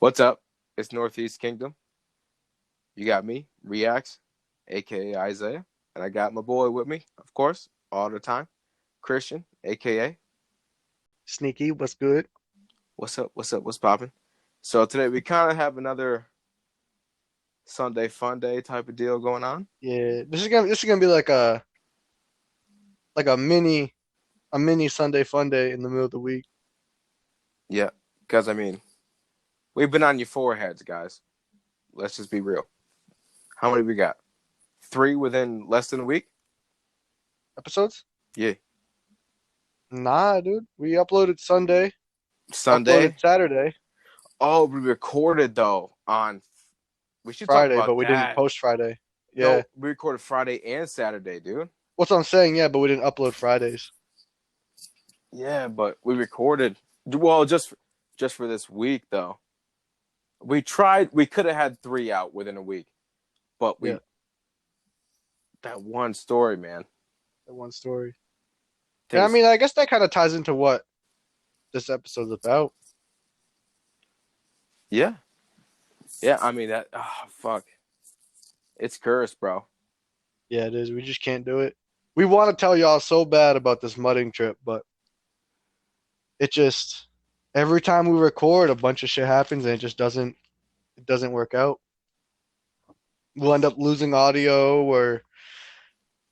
What's up? It's Northeast Kingdom. You got me, Reacts, aka Isaiah, and I got my boy with me, of course, all the time, Christian, aka Sneaky, what's good? What's up? What's up? What's popping? So today we kind of have another Sunday fun day type of deal going on. Yeah, this is gonna be like a mini Sunday fun day in the middle of the week. Yeah, because we've been on your foreheads, guys. Let's just be real. How many we got? Three within less than a week. Episodes? Yeah, Nah, dude. We uploaded Sunday, Sunday. uploaded Saturday, Oh, we recorded though on. We should talk Friday, but about we didn't that. post Friday. Yeah. No, we recorded Friday and Saturday, dude. What's I'm saying? Yeah, but we didn't upload Fridays. Yeah, but we recorded. Well, just for this week though. We tried. We could have had three out within a week, but Yeah, we that one story, man. that one story. And I Things. mean, I guess that kind of ties into what this episode's about. Yeah, yeah. I mean that. Oh, fuck. It's cursed, bro. Yeah, it is. We just can't do it. We want to tell y'all so bad about this mudding trip, but it just every time we record, a bunch of shit happens and it doesn't work out. We'll end up losing audio, or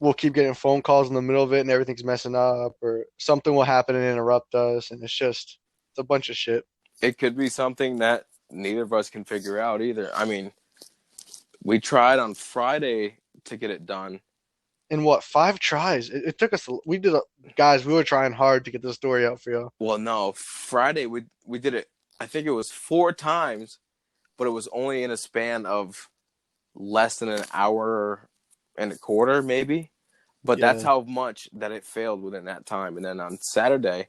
we'll keep getting phone calls in the middle of it and everything's messing up, or something will happen and interrupt us, and it's a bunch of shit. It could be something that neither of us can figure out either. I mean, we tried on Friday to get it done. In what, 5 tries? It took us. Guys. We were trying hard to get this story out for you. Well, no, Friday we did it. I think it was four times, but it was only in a span of less than an hour and a quarter, maybe. But that's Yeah, how much that it failed within that time. And then on Saturday,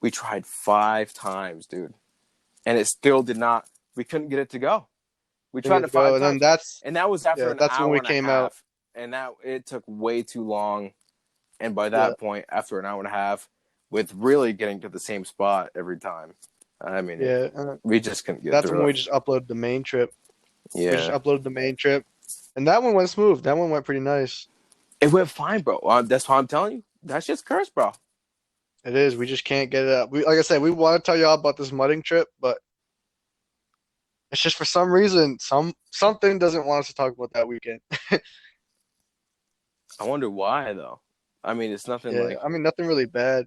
we tried five times, dude, and it still did not. We couldn't get it to go. We didn't tried get it to go, five and then times, that's and that was after yeah, an that's when hour we and a came out. half, and that it took way too long. And by Yeah, that point, after an hour and a half, with really getting to the same spot every time, I mean, yeah. we just couldn't get That's when through we it. just uploaded the main trip. We just Yeah, uploaded the main trip, and that one went smooth. That one went pretty nice. it went fine, bro. That's why I'm telling you. That's just cursed, bro. It is. We just can't get it up. Like I said, we want to tell y'all about this mudding trip, but it's just for some reason, something doesn't want us to talk about that weekend. I wonder why, though. I mean, it's nothing Yeah, like, I mean nothing really bad.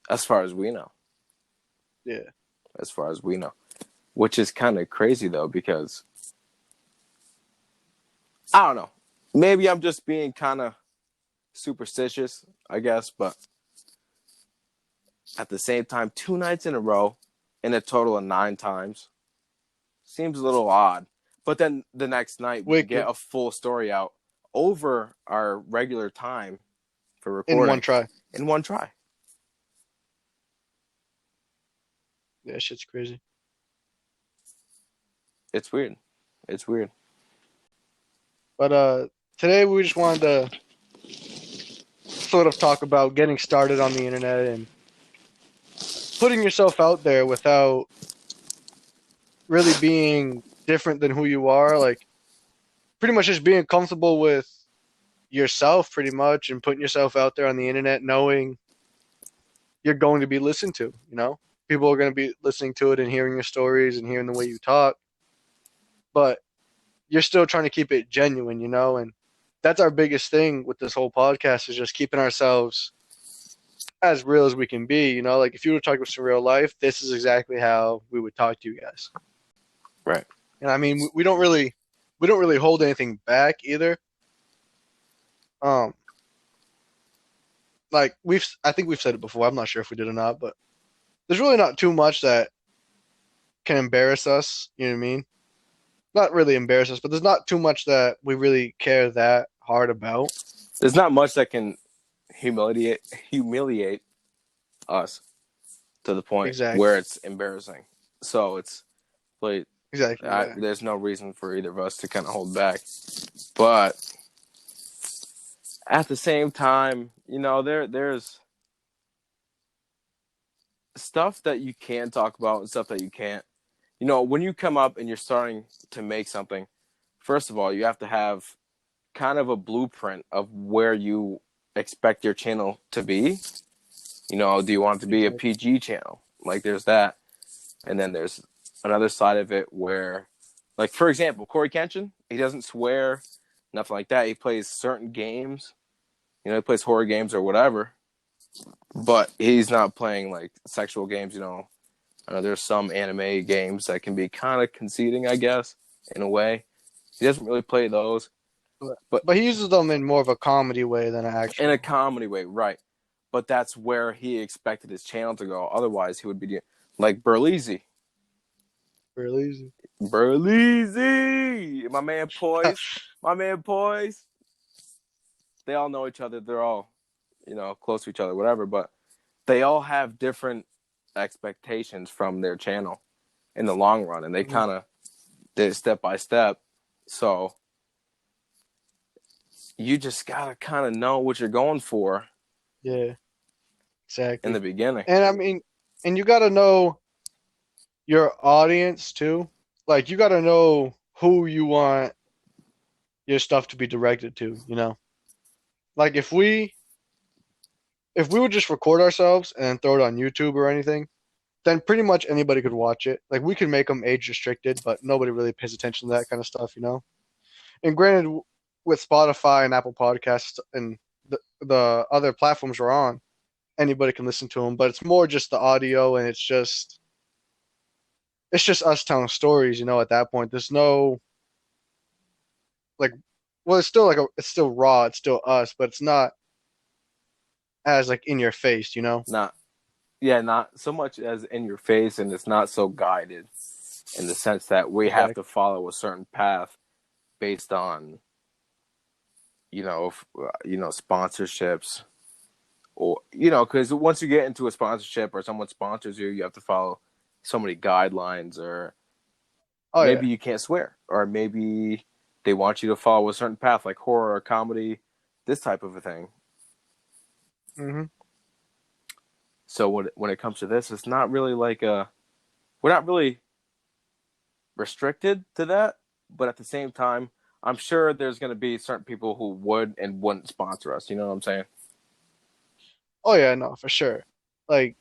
as far as we know, Yeah, as far as we know, which is kind of crazy, though, because I don't know. Maybe I'm just being kind of superstitious, I guess, but at the same time, two nights in a row in a total of nine times seems a little odd. But then the next night, we could get wicked a full story out over our regular time for in one recording try. in one try. Yeah, shit's crazy. It's weird. It's weird. But today we just wanted to sort of talk about getting started on the internet and putting yourself out there without really being different than who you are. Like pretty much just being comfortable with yourself, pretty much, and putting yourself out there on the internet, knowing you're going to be listened to. People are going to be listening to it and hearing your stories and hearing the way you talk, but you're still trying to keep it genuine, and that's our biggest thing with this whole podcast, is just keeping ourselves as real as we can be. Like if you were to talk about some real life, this is exactly how we would talk to you guys. Right. And I mean, we don't really hold anything back either. Um, like I think we've said it before. I'm not sure if we did or not, but there's really not too much that can embarrass us. You know what I mean? Not really embarrass us, but there's not too much that we really care that hard about. There's not much that can humiliate us to the point where Exactly. it's embarrassing. So it's like Exactly. Yeah. there's no reason for either of us to kind of hold back. But at the same time, there's stuff that you can talk about and stuff that you can't. You know, when you come up and you're starting to make something, first of all, you have to have kind of a blueprint of where you expect your channel to be. You know, do you want it to be a Exactly. PG channel? Like, there's that. And then there's another side of it where, like, for example, Corey Kenshin, he doesn't swear, nothing like that. He plays certain games. You know, he plays horror games or whatever, but he's not playing, like, sexual games, you know. I know there's some anime games that can be kind of conceiting, I guess, in a way. He doesn't really play those, But, but but he uses them in more of a comedy way than an in a actual. comedy way, right? But that's where he expected his channel to go. Otherwise, he would be like Burleezy. Really easy. Burleezy! My man Poise. They all know each other. They're all, you know, close to each other, whatever. But they all have different expectations from their channel in the long run. And they Mhm. kind of did it step by step. So you just got to kind of know what you're going for Yeah, in the exactly. beginning. And I mean, and you got to know your audience too. Like you got to know who you want your stuff to be directed to, you know? Like if we would just record ourselves and throw it on YouTube or anything, then pretty much anybody could watch it. Like we could make them age restricted, but nobody really pays attention to that kind of stuff, you know? And granted, with Spotify and Apple Podcasts and the other platforms we're on, anybody can listen to them, but it's more just the audio and it's just us telling stories, you know, at that point. There's no like well it's still it's still raw, it's still us, but it's not as like in your face, you know? Not, yeah, not so much as in your face, and it's not so guided in the sense that we have Exactly. to follow a certain path based on, sponsorships, or because once you get into a sponsorship or someone sponsors you, you have to follow so many guidelines, or Oh yeah. maybe you can't swear, or maybe they want you to follow a certain path, like horror or comedy, this type of a thing. Mhm. So when it comes to this, it's not really like we're not really restricted to that, but at the same time, I'm sure there's going to be certain people who would and wouldn't sponsor us. You know what I'm saying? Oh yeah, no, for sure. Like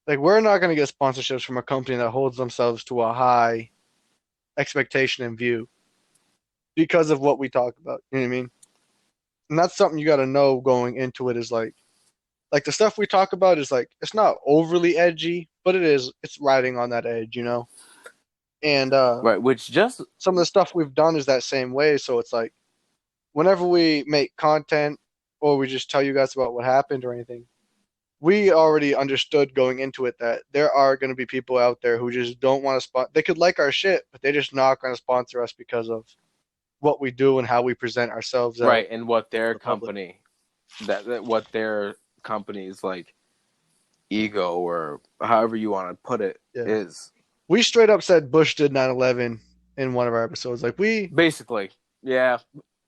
we're not gonna get sponsorships from a company that holds themselves to a high expectation and view because of what we talk about. You know what I mean? And that's something you gotta know going into it is like the stuff we talk about is like it's not overly edgy, but it's riding on that edge, you know? And Right. Which just some of the stuff we've done is that same way. So it's like whenever we make content or we just tell you guys about what happened or anything, we already understood going into it that there are going to be people out there who just don't want to sponsor. They could like our shit, but they're just not going to sponsor us because of what we do and how we present ourselves out right, and what to their the public. company, that what their company's like ego, or however you want to put it, Yeah. is. We straight up said Bush did 9/11 in one of our episodes. Like we Basically, yeah.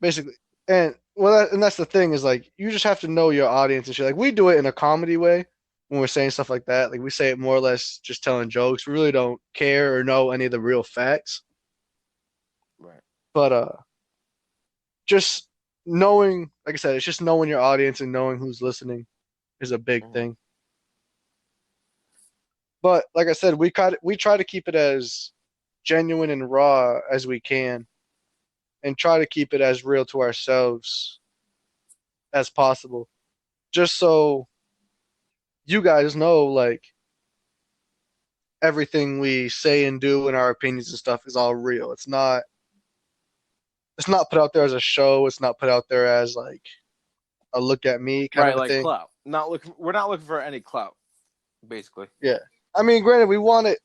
basically, and and that's the thing is like you just have to know your audience and shit. Like we do it in a comedy way when we're saying stuff like that. Like we say it more or less just telling jokes. We really don't care or know any of the real facts. Right. But just knowing, like I said, it's just knowing your audience and knowing who's listening is a big Mhm. thing. But like I said, we try to keep it as genuine and raw as we can, and try to keep it as real to ourselves as possible, just so you guys know like everything we say and do and our opinions and stuff is all real. It's not put out there as a show. It's not put out there as like a look at me kind Right, of a like thing. clout. Not looking. We're not looking for any clout, basically. Yeah. I mean, granted, we want it.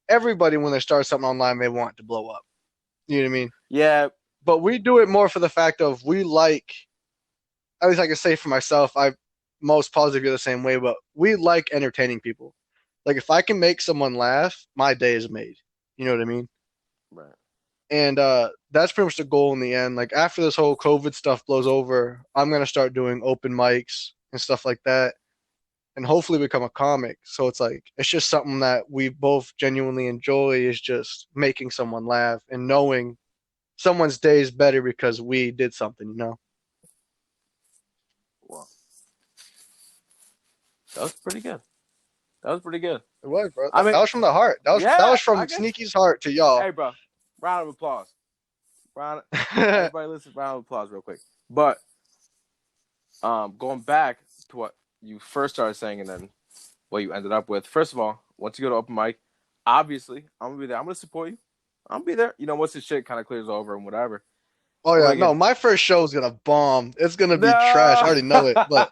Everybody, when they start something online, they want it to blow up. You know what I mean? Yeah. But we do it more for the fact of we like, at least I can say for myself, I most positive you're the same way, but we like entertaining people. Like if I can make someone laugh, my day is made. You know what I mean? Right. And that's pretty much the goal in the end. Like after this whole COVID stuff blows over, I'm gonna start doing open mics and stuff like that. and hopefully become a comic. So it's like it's just something that we both genuinely enjoy is just making someone laugh and knowing someone's day is better because we did something, you know? Well, that was pretty good. That was pretty good. It was, bro. I That mean, was from the heart. That yeah, was from I guess. Sneaky's heart to y'all. Hey, bro, round of applause. Everybody, listen, round of applause, real quick. But going back to what you first started saying, and then what you ended up with. First of all, once you go to open mic, obviously I'm gonna be there. I'm gonna support you. I'm gonna be there. You know, once this shit kind of clears over and whatever. Oh But yeah, like, no, my first show is gonna bomb. It's gonna be trash. I no, already know it, but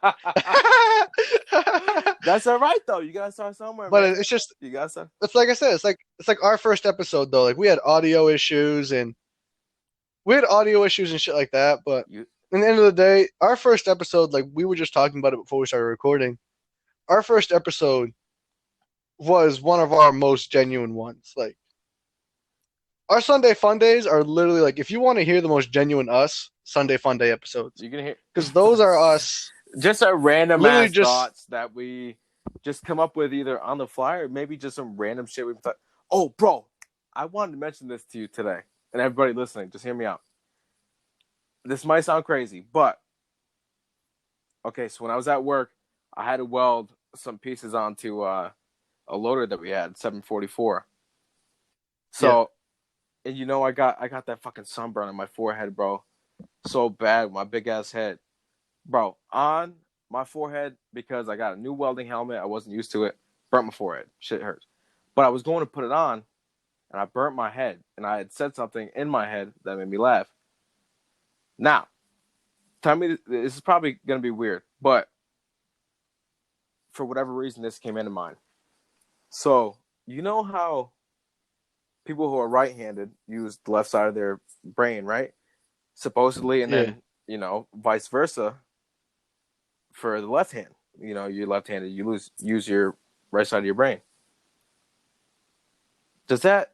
that's all right though. You gotta start somewhere, but man. it's just You gotta start. it's like I said, it's like our first episode though. Like we had audio issues and shit like that. But You, in the end of the day, our first episode, like we were just talking about it before we started recording. Our first episode was one of our most genuine ones. Like our Sunday Fun Days are literally like if you want to hear the most genuine us, Sunday Fun Day episodes. you can hear Because those are us just our random literally ass just thoughts that we just come up with either on the fly or maybe just some random shit we thought. Oh, bro, I wanted to mention this to you today, and everybody listening, just hear me out. This might sound crazy, but okay. So when I was at work, I had to weld some pieces onto a loader that we had 744. So, and you know, I got that fucking sunburn on my forehead, bro, so bad with my big ass head, bro, on my forehead because I got a new welding helmet. I wasn't used to it. Burnt my forehead. Shit hurts. But I was going to put it on, and I burnt my head, and I had said something in my head that made me laugh. Now, tell me, this is probably gonna be weird, but for whatever reason, this came into mind. So you know how people who are right-handed use the left side of their brain, right? Supposedly, and yeah. then vice versa for the left hand. You know, you're left-handed, you use your right side of your brain. Does that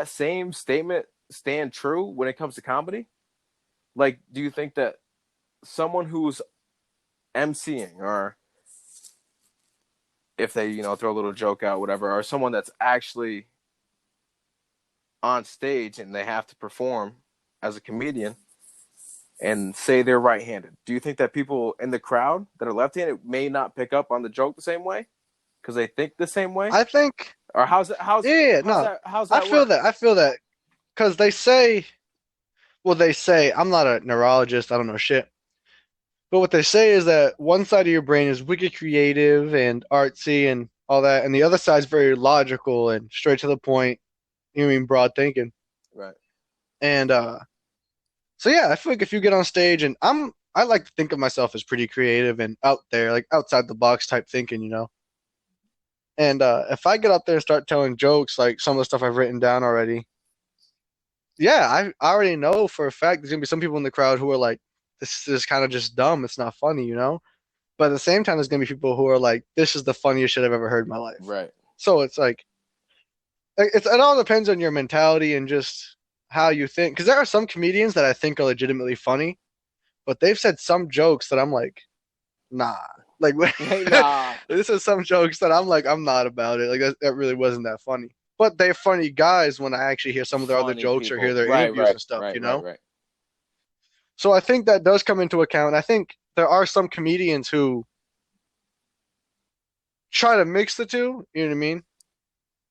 same statement stand true when it comes to comedy? Like, do you think that someone who's emceeing, or if they throw a little joke out, whatever, or someone that's actually on stage and they have to perform as a comedian and say they're right-handed, do you think that people in the crowd that are left-handed may not pick up on the joke the same way because they think the same way? I think Or how's no. I that feel work? that. I feel that because they say, well, they say I'm not a neurologist. I don't know shit. But what they say is that one side of your brain is wicked creative and artsy and all that, and the other side's very logical and straight to the point. You mean broad thinking. Right. And so yeah, I feel like if you get on stage and I like to think of myself as pretty creative and out there, like outside the box type thinking, you know. And if I get up there and start telling jokes like some of the stuff I've written down already, yeah, I already know for a fact there's gonna be some people in the crowd who are like, this is kind of just dumb. It's not funny, you know. But at the same time, there's gonna be people who are like, this is the funniest shit I've ever heard in my life. Right. So it's like, it all depends on your mentality and just how you think. Because there are some comedians that I think are legitimately funny, but they've said some jokes that I'm like, nah. Like, Hey, nah. this is some jokes that I'm like, I'm not about it. Like, that really wasn't that funny. But they're funny guys when I actually hear some of their other Funny jokes or people. hear their Right, interviews and stuff, right, you know? right. So I think that does come into account. I think there are some comedians who try to mix the two, you know what I mean?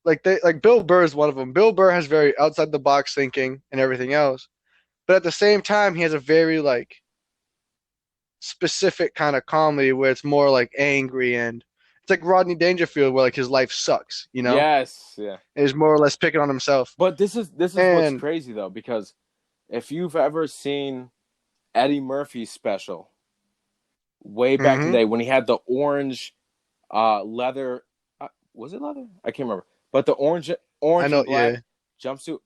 Like Bill Burr is one of them. Bill Burr has very outside the box thinking and everything else. But at the same time, he has a very like specific kind of comedy where it's more like angry and it's like Rodney Dangerfield where like his life sucks, you know? Yes, yeah. And he's more or less picking on himself. But this is what's And crazy though, because if you've ever seen Eddie Murphy's special way back in the mm-hmm. day when he had the orange leather, was it leather? I can't remember. But the orange I know, and black yeah. jumpsuit,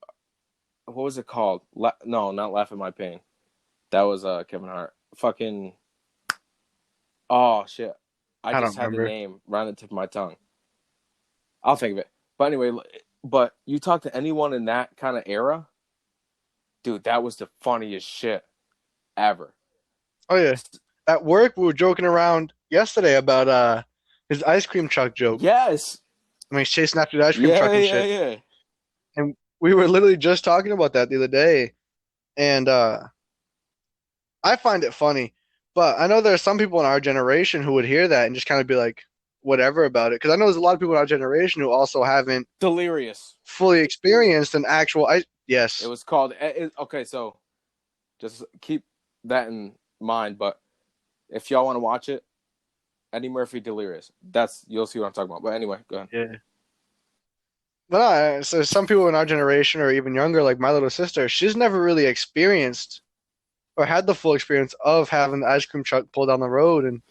what was it called? No, not Laugh at My Pain. That was Kevin Hart. Fucking, oh shit. I I just don't had the remember. name right on the tip of my tongue. I'll think of it. But anyway, but you talk to anyone in that kind of era, dude, that was the funniest shit ever. Oh yeah. at work we were joking around yesterday about his ice cream truck joke. Yes. I mean, he's chasing after the ice cream Yeah, truck and yeah, shit. yeah. And we were literally just talking about that the other day. And I find it funny, but I know there are some people in our generation who would hear that and just kind of be like, whatever about it. Because I know there's a lot of people in our generation who also haven't Delirious. fully experienced an actual ice. It Yes. was called. Okay, so just keep that in mind. But if y'all want to watch it, Eddie Murphy Delirious. You'll see what I'm talking about. But anyway, go ahead. Yeah. But so some people in our generation or even younger, like my little sister, she's never really experienced or had the full experience of having the ice cream truck pull down the road and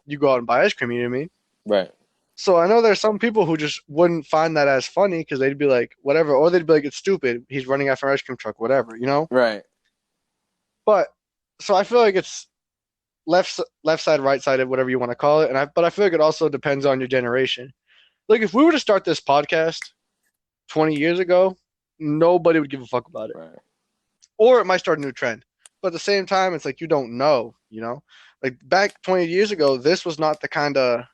you go out and buy ice cream, you know what I mean? Right. So I know there's some people who just wouldn't find that as funny because they'd be like, whatever, or they'd be like, it's stupid. He's running after an ice cream truck, whatever, you know? Right. But so I feel like it's left side, right sided, whatever you want to call it. But I feel like it also depends on your generation. Like if we were to start this podcast 20 years ago, nobody would give a fuck about it. Right. Or it might start a new trend. But at the same time, it's like you don't know, you know? Like back 20 years ago, this was not the kind of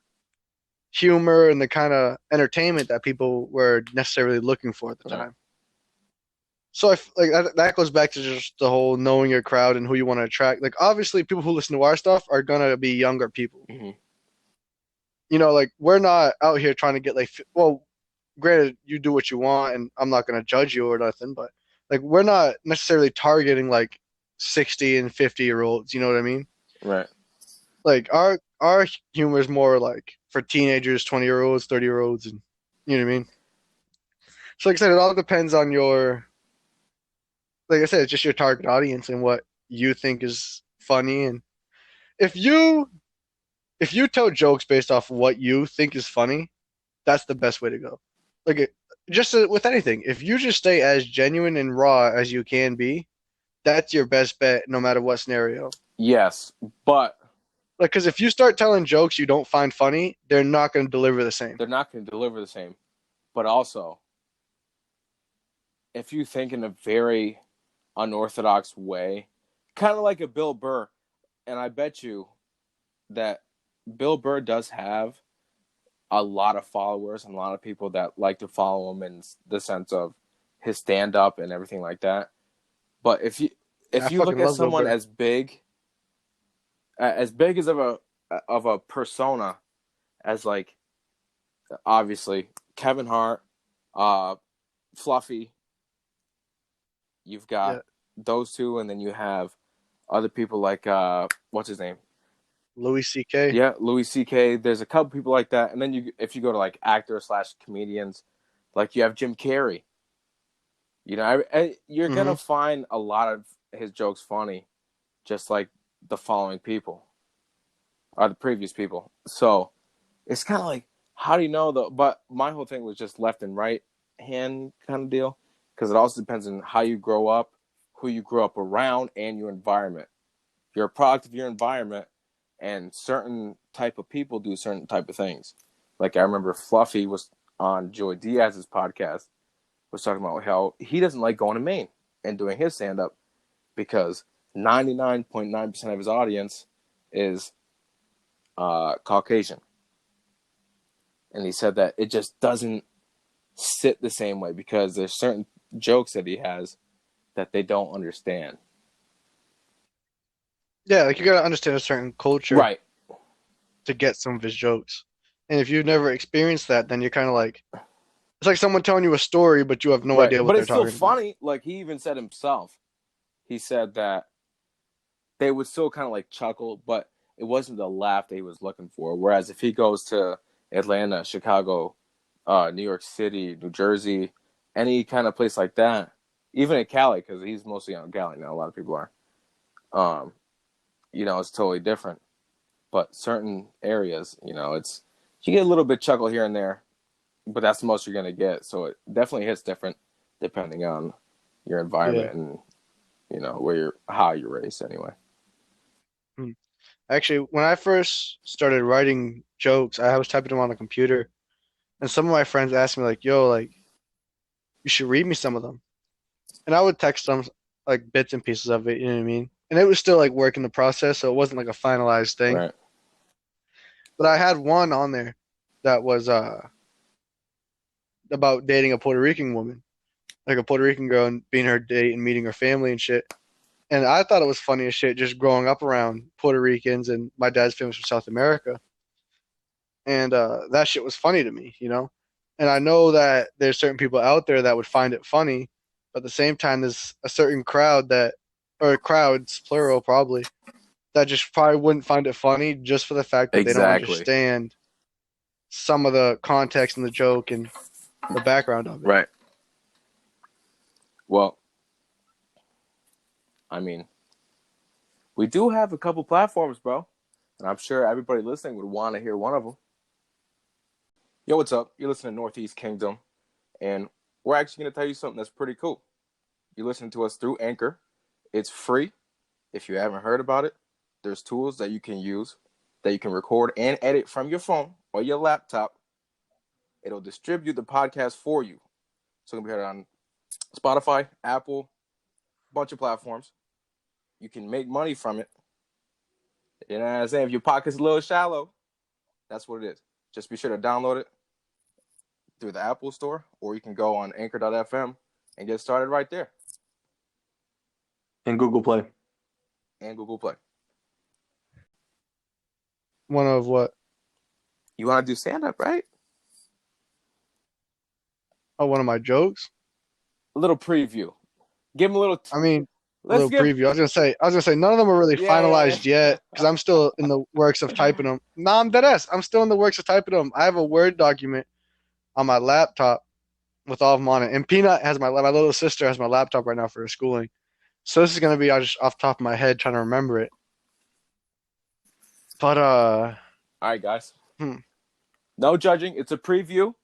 humor and the kind of entertainment that people were necessarily looking for at the time. So like that goes back to just the whole knowing your crowd and who you want to attract. Like obviously, people who listen to our stuff are gonna be younger people. Mm-hmm. You know, like we're not out here trying to get like, well, granted, you do what you want, and I'm not gonna judge you or nothing, but like we're not necessarily targeting like 60 and 50-year-olds. You know what I mean? Right. Like our humor is more like for teenagers, 20-year-olds, 30-year-olds, and you know what I mean. So like I said, it all depends on your, like I said, it's just your target audience and what you think is funny. And if you tell jokes based off what you think is funny, that's the best way to go. Like just with anything, if you just stay as genuine and raw as you can be, that's your best bet no matter what scenario. Yes, but like because if you start telling jokes you don't find funny, they're not going to deliver the same. they're not going to deliver the same. But also, if you think in a very unorthodox way, kind of like a Bill Burr, and I bet you that Bill Burr does have a lot of followers and a lot of people that like to follow him in the sense of his stand up and everything like that. But if you look at someone as big as of a persona as like obviously Kevin Hart, Fluffy, you've got those two, and then you have other people like what's his name? Louis C.K. Yeah, Louis C.K. There's a couple people like that, and then if you go to like actor/comedians, like you have Jim Carrey. You know, you're gonna find a lot of his jokes funny, just like the following people or the previous people. So it's kind of like, how do you know though? But my whole thing was just left and right hand kind of deal, because it also depends on how you grow up, who you grow up around, and your environment. You're a product of your environment, and certain type of people do certain type of things. Like I remember Fluffy was on Joey Diaz's podcast, was talking about how he doesn't like going to Maine and doing his stand-up because 99.9% of his audience is Caucasian. And he said that it just doesn't sit the same way because there's certain jokes that he has that they don't understand. Yeah, like you gotta understand a certain culture, right, to get some of his jokes. And if you've never experienced that, then you're kind of like, it's like someone telling you a story, but you have no idea what they're talking about. But it's still funny. Like he even said himself, he said that they would still kind of like chuckle, but it wasn't the laugh that he was looking for. Whereas if he goes to Atlanta, Chicago, New York City, New Jersey, any kind of place like that, even in Cali, because he's mostly on Cali now, a lot of people are, you know, it's totally different. But certain areas, you know, you get a little bit chuckle here and there, but that's the most you're going to get. So it definitely hits different depending on your environment and, you know, how you're raised anyway. Actually, when I first started writing jokes, I was typing them on the computer, and some of my friends asked me like, "Yo, like, you should read me some of them," and I would text them like bits and pieces of it. You know what I mean? and it was still like work in the process, so it wasn't like a finalized thing. Right. But I had one on there that was about dating a Puerto Rican woman, like a Puerto Rican girl, and being her date and meeting her family and shit. And I thought it was funny as shit just growing up around Puerto Ricans, and my dad's famous from South America. And that shit was funny to me, you know? And I know that there's certain people out there that would find it funny, but at the same time, there's a certain crowd that, or crowds, plural probably, that just probably wouldn't find it funny just for the fact that they don't Exactly. understand some of the context and the joke and the background of it. Right. Well, I mean, we do have a couple platforms, bro, and I'm sure everybody listening would want to hear one of them. Yo, what's up? You're listening to Northeast Kingdom, and we're actually going to tell you something that's pretty cool. You listen to us through Anchor. It's free. If you haven't heard about it, there's tools that you can use that you can record and edit from your phone or your laptop. It'll distribute the podcast for you. So it can be heard on Spotify, Apple, a bunch of platforms. You can make money from it. You know what I'm saying? If your pocket's a little shallow, that's what it is. Just be sure to download it through the Apple Store, or you can go on anchor.fm and get started right there. And Google Play. And Google Play. One of what? You want to do stand-up, right? Oh, one of my jokes? A little preview. Give them a little... I mean, a Let's little give... preview. I was gonna say none of them are really finalized yet because I'm still in the works of typing them. No, I'm dead ass. I'm still in the works of typing them. I have a Word document on my laptop with all of them on it, and Peanut has my little sister has my laptop right now for her schooling. So this is gonna be just off the top of my head trying to remember it. But All right, guys. No judging. It's a preview.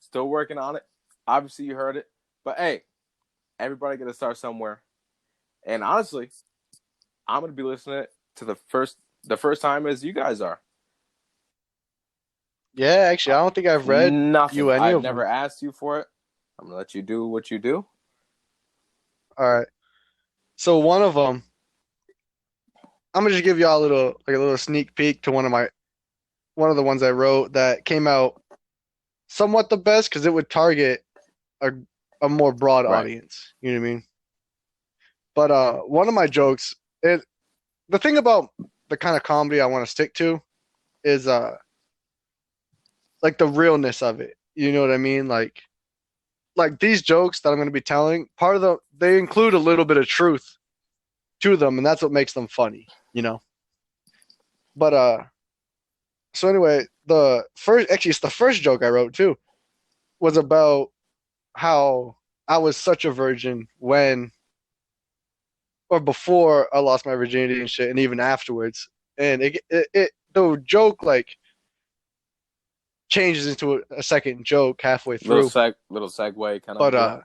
Still working on it. Obviously, you heard it. But hey, everybody got to start somewhere. And honestly, I'm going to be listening to the first time as you guys are. yeah, actually, I don't think I've read Nothing. you any I've of never them. asked you for it. I'm going to let you do what you do. All right. So one of them, I'm gonna just give y'all a little sneak peek to one of the ones I wrote that came out somewhat the best because it would target a more broad Right. audience. You know what I mean? But one of my jokes, the thing about the kind of comedy I want to stick to is like the realness of it. You know what I mean? Like these jokes that I'm going to be telling, they include a little bit of truth to them, and that's what makes them funny, you know. But so anyway, it's the first joke I wrote too, was about how I was such a virgin when or before I lost my virginity and shit, and even afterwards. And the joke like changes into a second joke halfway through. Little segue kind of. But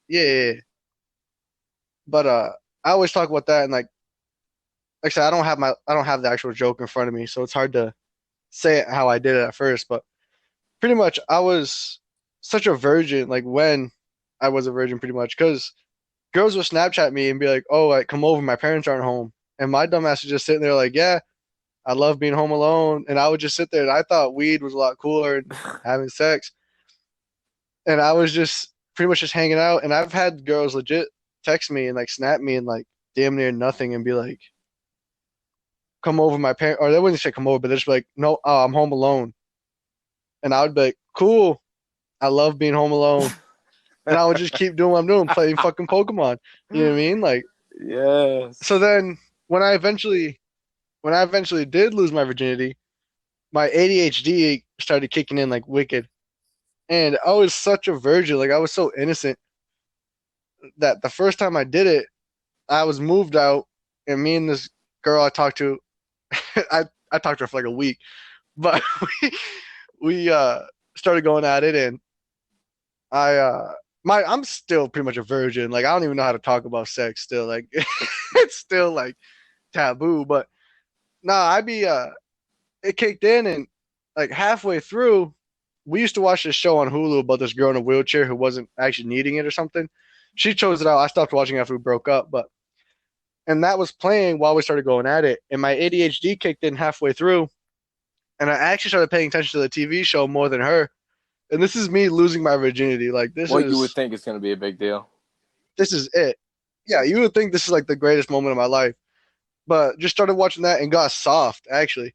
yeah. But I always talk about that, and like I said, I don't have the actual joke in front of me, so it's hard to say it how I did it at first. But pretty much, I was such a virgin, like when I was a virgin, pretty much, because girls would Snapchat me and be like, "Oh, like come over, my parents aren't home," and my dumb ass was just sitting there like, "Yeah, I love being home alone," and I would just sit there, and I thought weed was a lot cooler than having sex, and I was just pretty much just hanging out, and I've had girls legit text me and like snap me and like damn near nothing and be like, "Come over, my parent," or they wouldn't say come over, but they'd just be like, "No, I'm home alone," and I would be like, "Cool, I love being home alone." And I would just keep doing what I'm doing, playing fucking Pokemon. You know what I mean? Like, yes. so then when I eventually did lose my virginity, my ADHD started kicking in like wicked. And I was such a virgin, like I was so innocent that the first time I did it, I was moved out, and me and this girl I talked to, I talked to her for like a week, but we started going at it, and I'm still pretty much a virgin. Like I don't even know how to talk about sex still. Like it's still like taboo. But it kicked in, and like halfway through, we used to watch this show on Hulu about this girl in a wheelchair who wasn't actually needing it or something. She chose it out. I stopped watching after we broke up, but and that was playing while we started going at it. And my ADHD kicked in halfway through, and I actually started paying attention to the TV show more than her. And this is me losing my virginity. Like What you would think is going to be a big deal. this is it. Yeah, you would think this is like the greatest moment of my life, but just started watching that and got soft actually,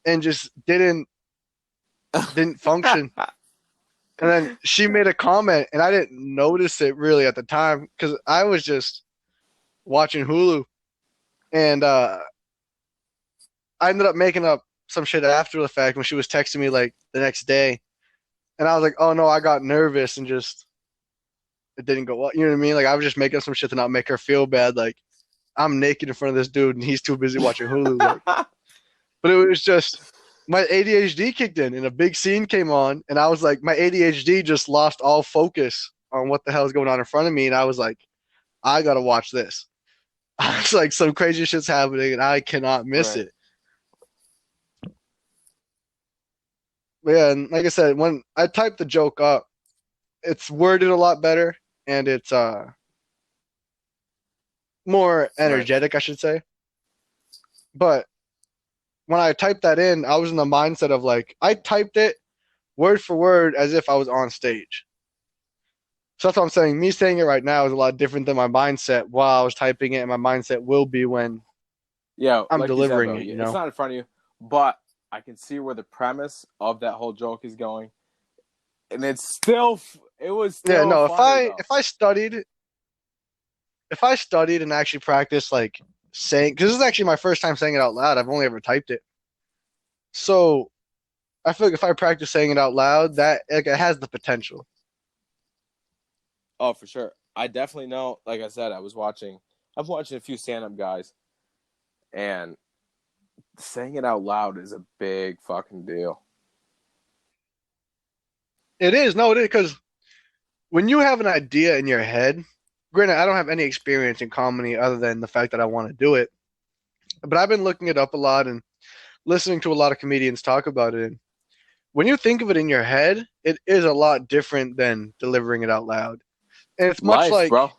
and just didn't function. And then she made a comment, and I didn't notice it really at the time because I was just watching Hulu, and I ended up making up some shit after the fact when she was texting me like the next day, and I was like, "Oh no, I got nervous and just it didn't go well." You know what I mean? Like I was just making up some shit to not make her feel bad. Like I'm naked in front of this dude, and he's too busy watching Hulu. Like, but it was just my ADHD kicked in, and a big scene came on, and I was like, my ADHD just lost all focus on what the hell is going on in front of me, and I was like, I gotta watch this. It's like some crazy shit's happening, and I cannot miss Right. it. But yeah, and like I said, when I typed the joke up, it's worded a lot better, and it's more Right. energetic, I should say. But when I typed that in, I was in the mindset of like I typed it word for word as if I was on stage. So that's what I'm saying. Me saying it right now is a lot different than my mindset while I was typing it, and my mindset will be when Yeah, I'm like you said, delivering bro, it, you it's know? not in front of you, but I can see where the premise of that whole joke is going, and it was Yeah, still no, funny though. if I studied and actually practiced like saying, because this is actually my first time saying it out loud. I've only ever typed it. So I feel like if I practice saying it out loud, that like, it has the potential. Oh, for sure. I definitely know. Like I said, I'm watching a few stand-up guys, and saying it out loud is a big fucking deal. It is, no, it is, because when you have an idea in your head, granted, I don't have any experience in comedy other than the fact that I want to do it, but I've been looking it up a lot and listening to a lot of comedians talk about it. And when you think of it in your head, it is a lot different than delivering it out loud. And it's much Life, bro.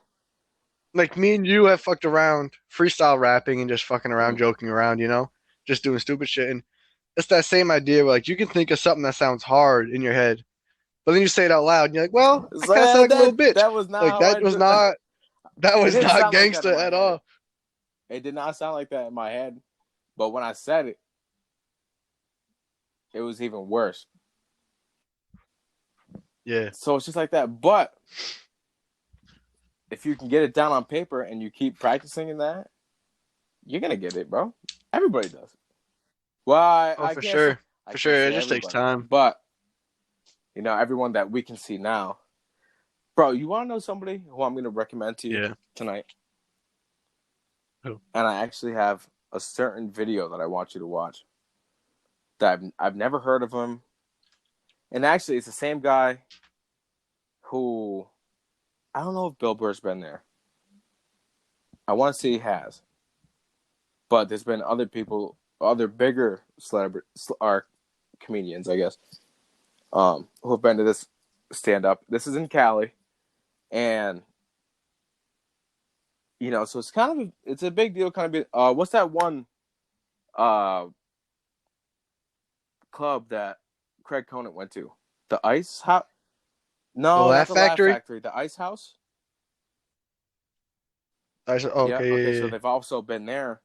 like me and you have fucked around freestyle rapping and just fucking around, Mm-hmm. joking around, you know, just doing stupid shit. And it's that same idea where like you can think of something that sounds hard in your head, but then you say it out loud and you're like, well, I So kind of sound like a little bitch. that was not Like how I did. that It was didn't not sound like that in gangster my at head. all. It did not sound like that in my head. But when I said it, it was even worse. Yeah, So it's just like that. But if you can get it down on paper and you keep practicing in that, you're gonna get it, bro. Everybody does. Well, oh I for can't sure. It say just takes everybody, time. but everyone that we can see now, bro. You want to know somebody who I'm gonna recommend to you Yeah. tonight? Who? And I actually have a certain video that I want you to watch. That I've never heard of him, and actually, it's the same guy who I don't know if Bill Burr's been there. I want to say he has, but there's been other people, other bigger celebrity or comedians, I guess, who have been to this stand up. This is in Cali, and so it's a big deal. Kind of, what's that one uh club that Craig Conant went to? The Ice House? The No, not Laugh the Laugh Factory. Factory. The Ice House. I said, oh, Yeah. okay, Okay. yeah, So yeah, they've also been there.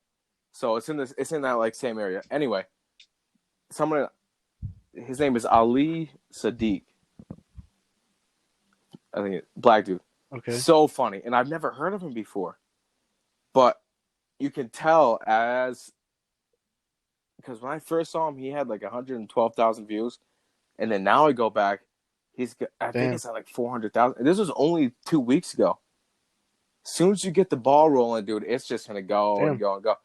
So it's in this. It's in that like same area. Anyway, someone. His name is Ali Sadiq. I think black dude. yeah. Okay. So funny, and I've never heard of him before. But you can tell because when I first saw him, he had like 112,000 views, and then now I go back, I think Damn. it's at like 400,000. This was only 2 weeks ago. As soon as you get the ball rolling, dude, it's just gonna go and Damn. go and go.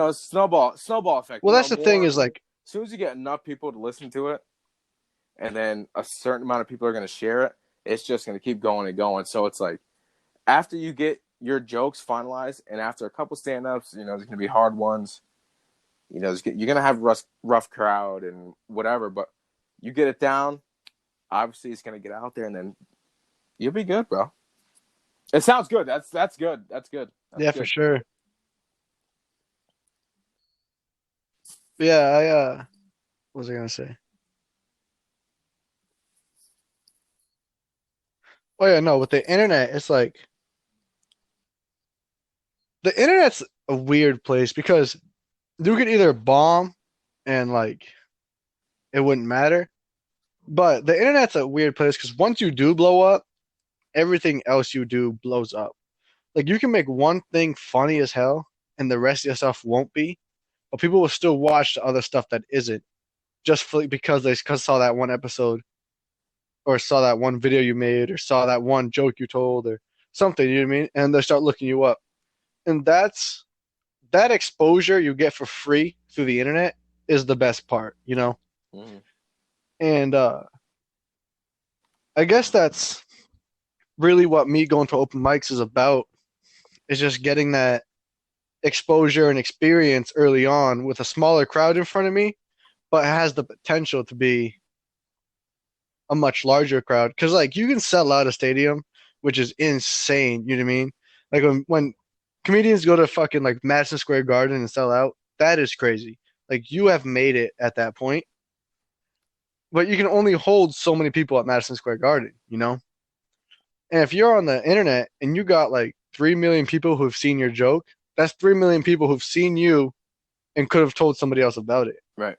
It's snowball effect. Well, that's the thing More. is like, As soon as you get enough people to listen to it, and then a certain amount of people are gonna share it, it's just gonna keep going and going. So it's like after you get your jokes finalized, and after a couple stand-ups, there's gonna be hard ones. You're gonna have rough crowd and whatever, but you get it down. Obviously, it's gonna get out there, and then you'll be good, bro. It sounds good. That's good. That's good. That's yeah, for good. sure. Yeah, what was I gonna say? Oh yeah, no, with the internet, it's like the internet's a weird place because you could either bomb and like it wouldn't matter, but the internet's a weird place because once you do blow up, everything else you do blows up. Like you can make one thing funny as hell, and the rest of your stuff won't be, but people will still watch the other stuff that isn't just because they saw that one episode or saw that one video you made or saw that one joke you told or something. You know what I mean? And they start looking you up, and that exposure you get for free through the internet is the best part, you know? Mm-hmm. And I guess that's really what me going to open mics is about, is just getting that exposure and experience early on with a smaller crowd in front of me, but it has the potential to be a much larger crowd. Because like you can sell out a stadium, which is insane. You know what I mean? Like when comedians go to fucking like Madison Square Garden and sell out, that is crazy. Like you have made it at that point, but you can only hold so many people at Madison Square Garden. You know? And if you're on the internet and you got like 3 million people who've seen your joke, that's 3 million people who've seen you and could have told somebody else about it. Right.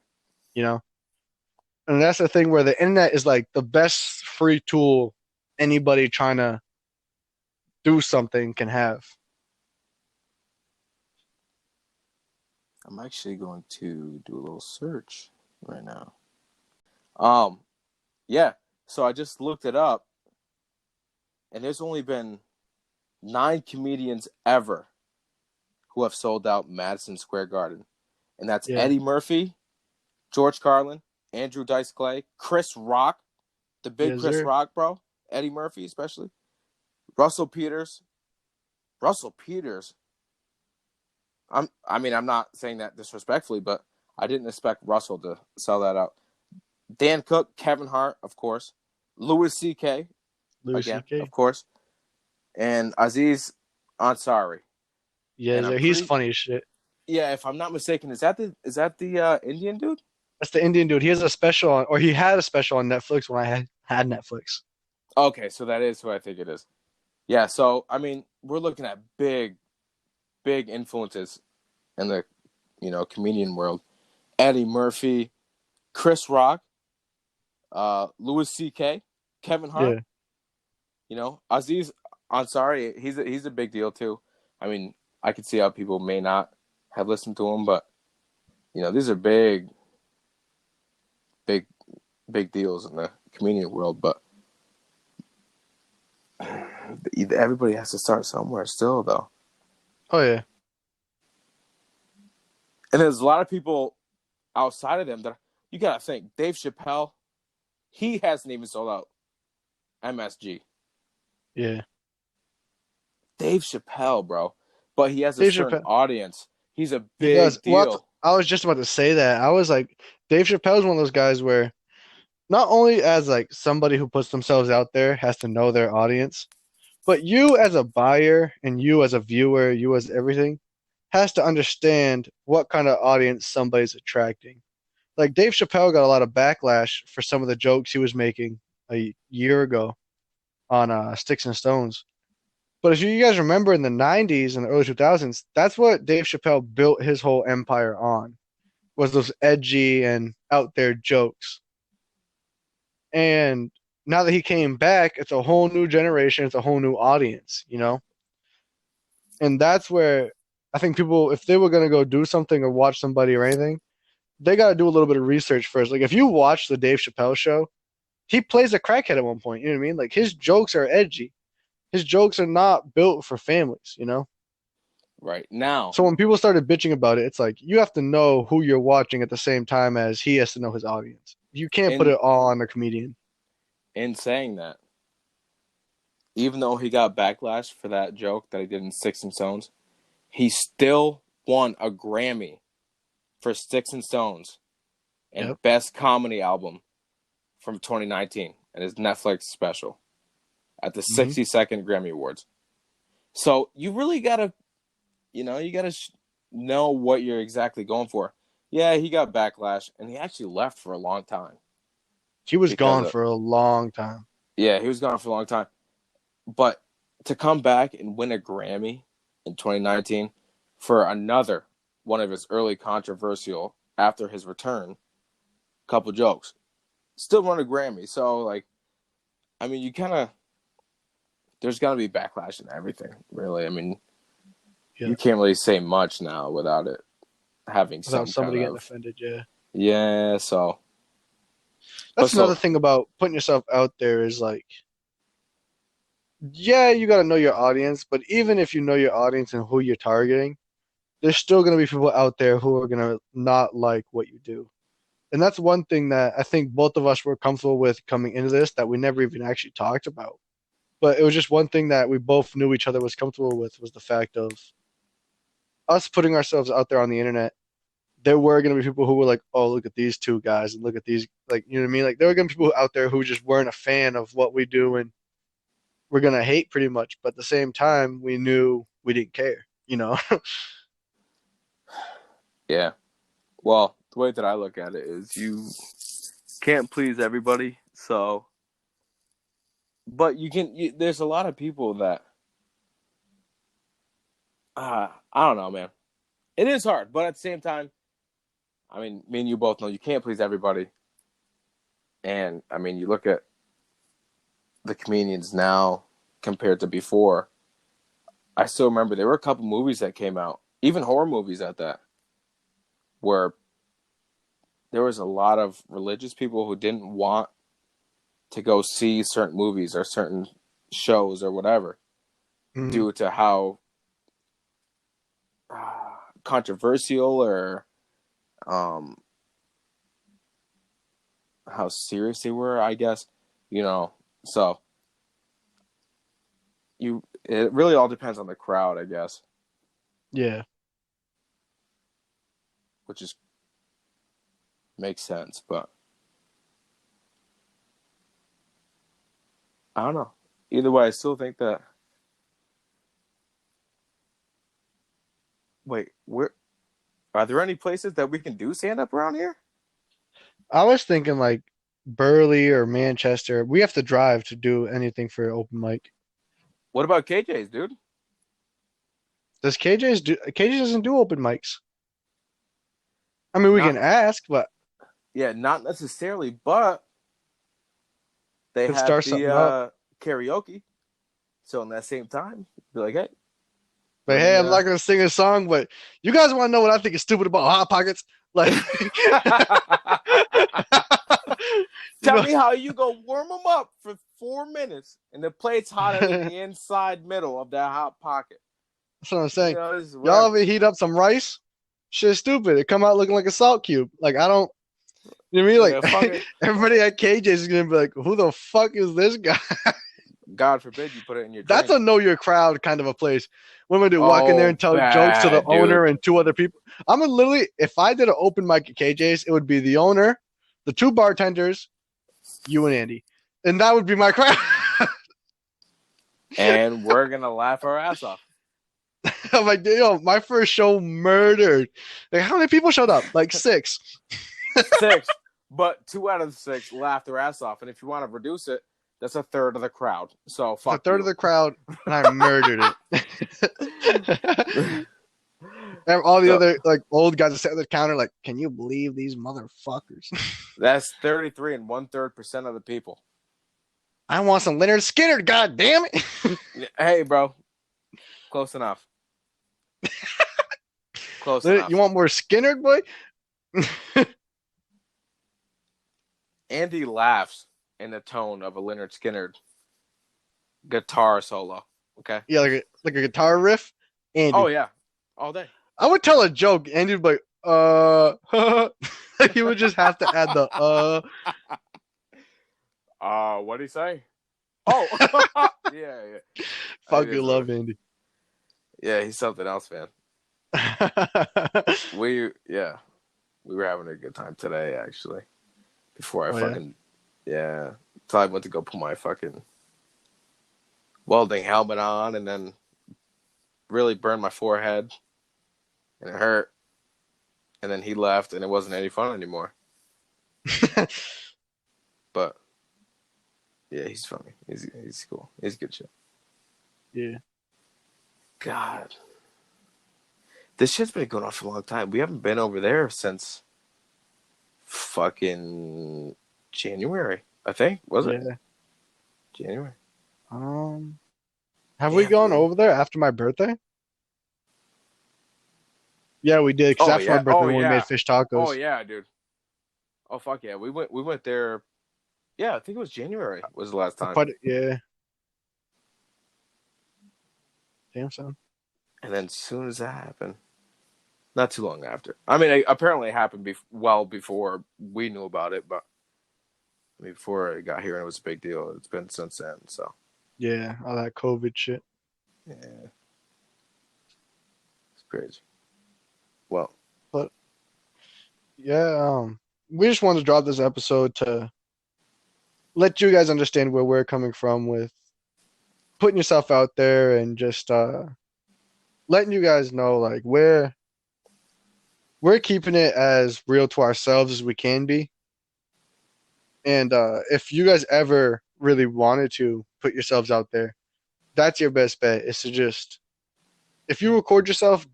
You know? And that's the thing where the internet is like the best free tool anybody trying to do something can have. I'm actually going to do a little search right now. Um, yeah. So I just looked it up, and there's only been 9 comedians ever who have sold out Madison Square Garden, and that's Yeah. Eddie Murphy, George Carlin, Andrew Dice Clay, Chris Rock, the big Yes, Chris sir. Rock, bro. Eddie Murphy, especially. Russell Peters. Russell Peters. I'm not saying that disrespectfully, but I didn't expect Russell to sell that out. Dan Cook, Kevin Hart, of course. Louis C.K., Louis again, C.K. of course. And Aziz Ansari. And Yes, I'm sir. He's pretty funny as shit. yeah, if I'm not mistaken, is that the Indian dude? That's the Indian dude. He has a special on, or he had a special on Netflix when I had Netflix. Okay, so that is who I think it is. Yeah, so I mean, we're looking at big influences in the comedian world. Eddie Murphy, Chris Rock, Louis C.K., Kevin Hart. Yeah. Aziz Ansari. He's a big deal too. I mean, I could see how people may not have listened to him, but these are big, big deals in the comedian world. But everybody has to start somewhere, still though. Oh yeah. And there's a lot of people outside of them that you gotta think. Dave Chappelle, he hasn't even sold out MSG. Yeah. Dave Chappelle, bro, but he has a Dave certain Chappelle. audience. He's a He does. big Well, deal. I was just about to say that. I was like, Dave Chappelle's one of those guys where not only as like somebody who puts themselves out there has to know their audience, but you as a buyer and you as a viewer, you as everything, has to understand what kind of audience somebody's attracting. Like Dave Chappelle got a lot of backlash for some of the jokes he was making a year ago on Sticks and Stones. But if you guys remember in the 90s and the early 2000s, that's what Dave Chappelle built his whole empire on, was those edgy and out there jokes. And now that he came back, it's a whole new generation, it's a whole new audience, you know? And that's where I think people, if they were going to go do something or watch somebody or anything, they got to do a little bit of research first. Like if you watch the Dave Chappelle show, he plays a crackhead at one point. You know what I mean? Like his jokes are edgy. His jokes are not built for families, you know? Right now, So when people started bitching about it, it's like you have to know who you're watching at the same time as he has to know his audience. You can't put in it all on the comedian. in saying that, even though he got backlash for that joke that he did in Sticks and Stones, he still won a Grammy for Sticks and Stones Yep. and Best Comedy Album from 2019 and his Netflix special at the Hmm. 62nd Grammy Awards. So you really gotta, you gotta know what you're exactly going for. yeah, he got backlash, and he actually left for a long time He was because gone of, for a long time. yeah, he was gone for a long time. But to come back and win a Grammy in 2019 for another one of his early controversial after his return, couple jokes, still won a Grammy. So like, I mean, you kind of there's got to be backlash and everything, really. I mean, Yeah, you can't really say much now without it having without some kind somebody getting of offended. Yeah, yeah. So, but that's another so thing about putting yourself out there is like, yeah, you got to know your audience, but even if you know your audience and who you're targeting, there's still going to be people out there who are going to not like what you do. And that's one thing that I think both of us were comfortable with coming into this that we never even actually talked about. But it was just one thing that we both knew each other was comfortable with was the fact of us putting ourselves out there on the internet. There were going to be people who were like, "Oh, look at these two guys, and look at these," like, you know what I mean? Like, there were going to be people out there who just weren't a fan of what we do, and we're going to hate pretty much. But at the same time, we knew we didn't care, you know? yeah. Well, the way that I look at it is you can't please everybody. So, but you can. There's a lot of people that I don't know, man. It is hard, but at the same time, I mean, me and you both know you can't please everybody. And I mean, you look at the comedians now compared to before. I still remember there were a couple movies that came out, even horror movies at that, where there was a lot of religious people who didn't want to go see certain movies or certain shows or whatever Mhm. due to how controversial or um, how serious they were, I guess. You know, so it really all depends on the crowd, I guess, Yeah. which is makes sense. But I don't know. Either way, I still think that. Wait, where are there any places that we can do stand up around here? I was thinking like Burley or Manchester. We have to drive to do anything for open mic. What about KJ's, dude? Does KJ's do KJ doesn't do open mics? I mean, we can Not ask, but yeah, not necessarily, but they could have start the something up. karaoke. So in that same time, be like, hey, But let hey, me I'm not gonna sing a song, but you guys want to know what I think is stupid about Hot Pockets? Like, you tell know, me how you go warm them up for 4 minutes and the plate's hotter than that's the inside middle of that hot pocket. what I'm You saying. know, this is Y'all whatever. ever heat up some rice? Shit's stupid. It come out looking like a salt cube. Like I don't. You know what Like I a mean? fucking Like everybody at KJ's is gonna be like, "Who the fuck is this guy?" God forbid you put it in your That's drink. a know your crowd kind of a place. What am I do? Walk in there Oh, and tell jokes to the bad, dude. owner and two other people. I'm gonna literally, if I did an open mic at KJ's, it would be the owner, the two bartenders, you and Andy, and that would be my crowd. And we're gonna laugh our ass off. I'm like, yo, my first show murdered. Like, how many people showed up? Like six. Six, but 2 out of the 6 laughed their ass off. And if you want to reduce it, that's a third of the crowd. So It's a fuck third of you. the crowd, and I murdered it. And all the So other like old guys that sat at the counter, like, can you believe these motherfuckers? that's 33 and 1/3% of the people. I want some Leonard Skinner, god damn it. Hey, bro, close enough. Close You enough. want more Skinner, boy? Andy laughs in the tone of a Leonard Skinner guitar solo. Okay. Yeah, like a guitar riff. Oh Andy. yeah, all day. I would tell a joke. Andy would be he would just have to add the What'd he say? Oh, yeah, yeah. It fucking is what love Andy. yeah, he's something else, man. Yeah, we were having a good time today, actually. Before I Oh yeah. fucking yeah, so I went to go put my fucking welding helmet on, and then really burned my forehead, and it hurt. and then he left, and it wasn't any fun anymore. But yeah, he's funny. He's cool. He's good shit. Yeah. God, this shit's been going on for a long time. We haven't been over there since fucking January, I think. Was it? Yeah. January. Have we gone over there after my birthday? Yeah, we did. Because after my birthday, we made fish tacos. Oh yeah, dude. Oh fuck yeah, we went there. Yeah, I think it was January was the last time. But yeah. Damn son. And then as soon as that happened, not too long after. I mean, apparently it happened well before we knew about it, but I mean, before I got here and it was a big deal. It's been since then, so. Yeah, all that COVID shit. Yeah. It's crazy. Well. But yeah, we just wanted to drop this episode to let you guys understand where we're coming from with putting yourself out there and just letting you guys know like we're keeping it as real to ourselves as we can be. And if you guys ever really wanted to put yourselves out there, that's your best bet, is to just, if you record yourself,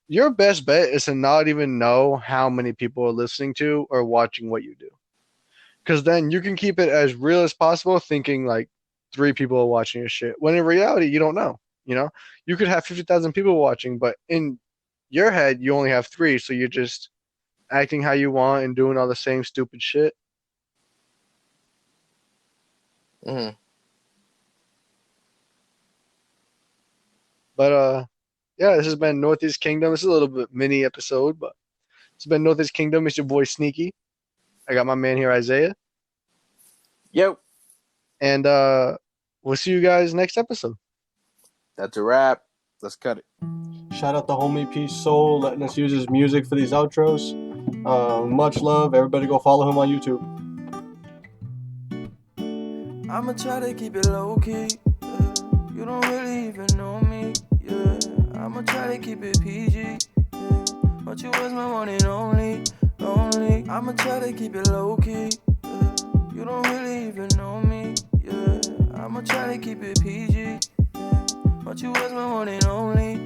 your best bet is to not even know how many people are listening to or watching what you do. Because then you can keep it as real as possible, thinking like 3 people are watching your shit. When in reality, you don't know. You know, you could have 50,000 people watching, but in your head, you only have 3. So you're just acting how you want and doing all the same stupid shit. Mm-hmm. But yeah, this has been Northeast Kingdom. This is a little bit mini episode, but it's been Northeast Kingdom. It's your boy Sneaky. I got my man here, Isaiah. Yo. And we'll see you guys next episode. That's a wrap. Let's cut it. Shout out to homie Peace Soul letting us use his music for these outros. Much love. Everybody go follow him on YouTube. I'ma try to keep it low key. Yeah. You don't really even know me. Yeah. I'ma try to keep it PG. Yeah. But you was my one and only. I'ma try to keep it low key. Yeah. You don't really even know me. Yeah. I'ma try to keep it PG. Yeah. But you was my one and only.